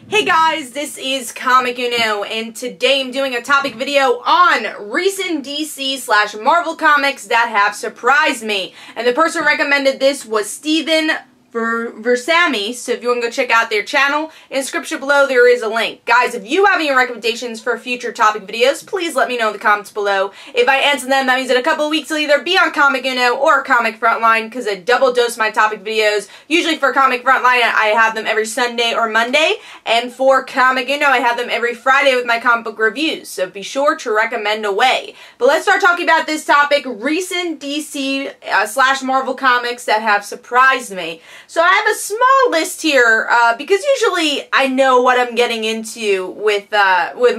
Hey guys, this is Comic Uno, and today I'm doing a topic video on recent DC/Marvel comics that have surprised me. And the person who recommended this was Steven Veerasammy, so if you want to go check out their channel, in the description below there is a link. Guys, if you have any recommendations for future topic videos, please let me know in the comments below. If I answer them, that means in a couple of weeks I'll either be on Comic Uno or Comic Frontline, because I double dose my topic videos. Usually for Comic Frontline, I have them every Sunday or Monday, and for Comic Uno, I have them every Friday with my comic book reviews, so be sure to recommend away. But let's start talking about this topic, recent DC/Marvel comics that have surprised me. So I have a small list here, because usually I know what I'm getting into with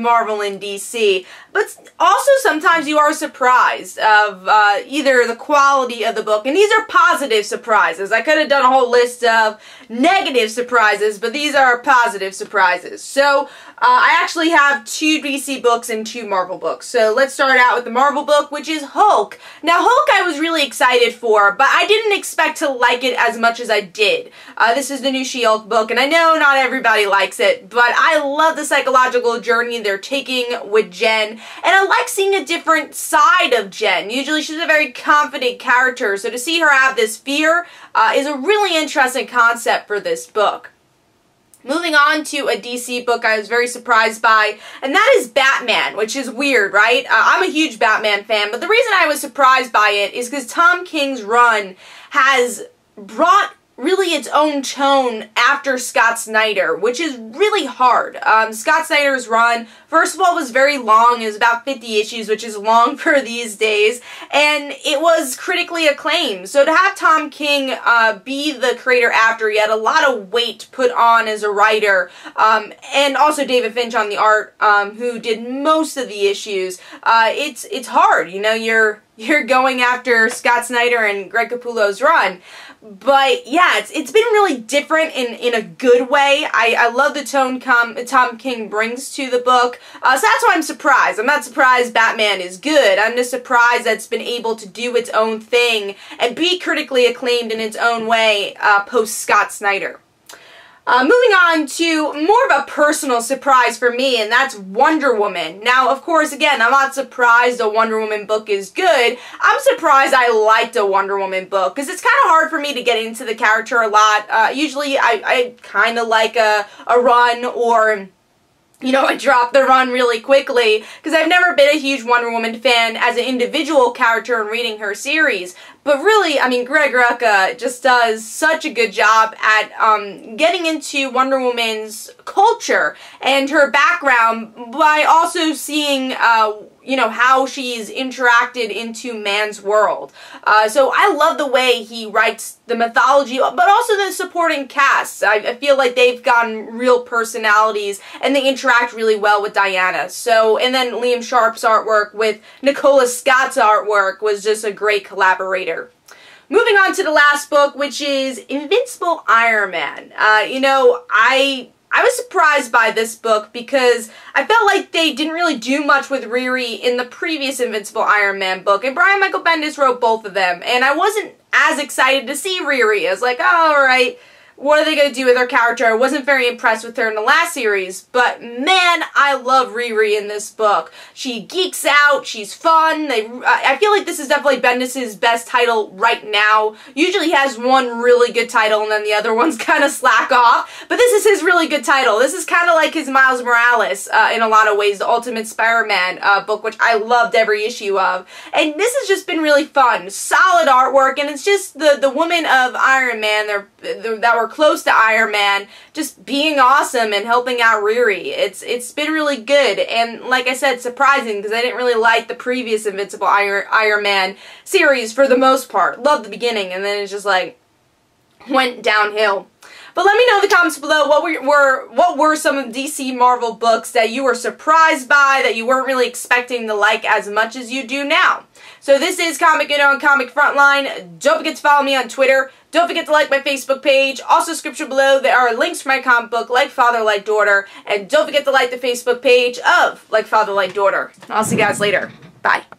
Marvel and DC, but also sometimes you are surprised of either the quality of the book, and these are positive surprises. I could have done a whole list of negative surprises, but these are positive surprises. So I actually have 2 DC books and 2 Marvel books. So let's start out with the Marvel book, which is Hulk. Now Hulk I was really excited for, but I didn't expect to like it as much as I did. This is the new She-Hulk book, and I know not everybody likes it, but I love the psychological journey they're taking with Jen, and I like seeing a different side of Jen. Usually she's a very confident character, so to see her have this fear is a really interesting concept for this book. Moving on to a DC book I was very surprised by, and that is Batman, which is weird, right? I'm a huge Batman fan, but the reason I was surprised by it is because Tom King's run has brought really its own tone after Scott Snyder, which is really hard. Scott Snyder's run, first of all, was very long. It was about 50 issues, which is long for these days, and it was critically acclaimed. So to have Tom King be the creator after, he had a lot of weight put on as a writer, and also David Finch on the art, who did most of the issues. It's hard, you know, you're going after Scott Snyder and Greg Capullo's run. But yeah, it's been really different in a good way. I love the tone Tom King brings to the book. So that's why I'm surprised. I'm not surprised Batman is good. I'm just surprised that it's been able to do its own thing and be critically acclaimed in its own way post Scott Snyder. Moving on to more of a personal surprise for me, and that's Wonder Woman. Now, of course, again, I'm not surprised a Wonder Woman book is good. I'm surprised I liked a Wonder Woman book, because it's kind of hard for me to get into the character a lot. Usually, I kind of like a run, or you know, I drop the run really quickly, because I've never been a huge Wonder Woman fan as an individual character in reading her series. But really, I mean, Greg Rucka just does such a good job at getting into Wonder Woman's culture and her background by also seeing you know, how she's interacted into man's world. So I love the way he writes the mythology, but also the supporting cast. I feel like they've gotten real personalities, and they interact really well with Diana. So, and then Liam Sharp's artwork with Nicola Scott's artwork was just a great collaborator. Moving on to the last book, which is Invincible Iron Man. You know, I was surprised by this book because I felt like they didn't really do much with Riri in the previous Invincible Iron Man book, and Brian Michael Bendis wrote both of them, and I wasn't as excited to see Riri. I was like, oh, alright, what are they going to do with her character? I wasn't very impressed with her in the last series, but man, I love Riri in this book. She geeks out, she's fun. I feel like this is definitely Bendis' best title right now. Usually he has one really good title and then the other ones kind of slack off, but this is his really good title. This is kind of like his Miles Morales in a lot of ways, the Ultimate Spider-Man book, which I loved every issue of. And this has just been really fun. Solid artwork, and it's just the women of Iron Man that were close to Iron Man just being awesome and helping out Riri. It's been really good, and like I said, surprising, because I didn't really like the previous Invincible Iron Man series for the most part. Loved the beginning, and then it just like went downhill. But let me know in the comments below what were some of DC Marvel books that you were surprised by, that you weren't really expecting to like as much as you do now. So this is Comic Uno and Comic Frontline. Don't forget to follow me on Twitter. Don't forget to like my Facebook page. Also, description below, there are links for my comic book, Like Father, Like Daughter. And don't forget to like the Facebook page of Like Father, Like Daughter. I'll see you guys later. Bye.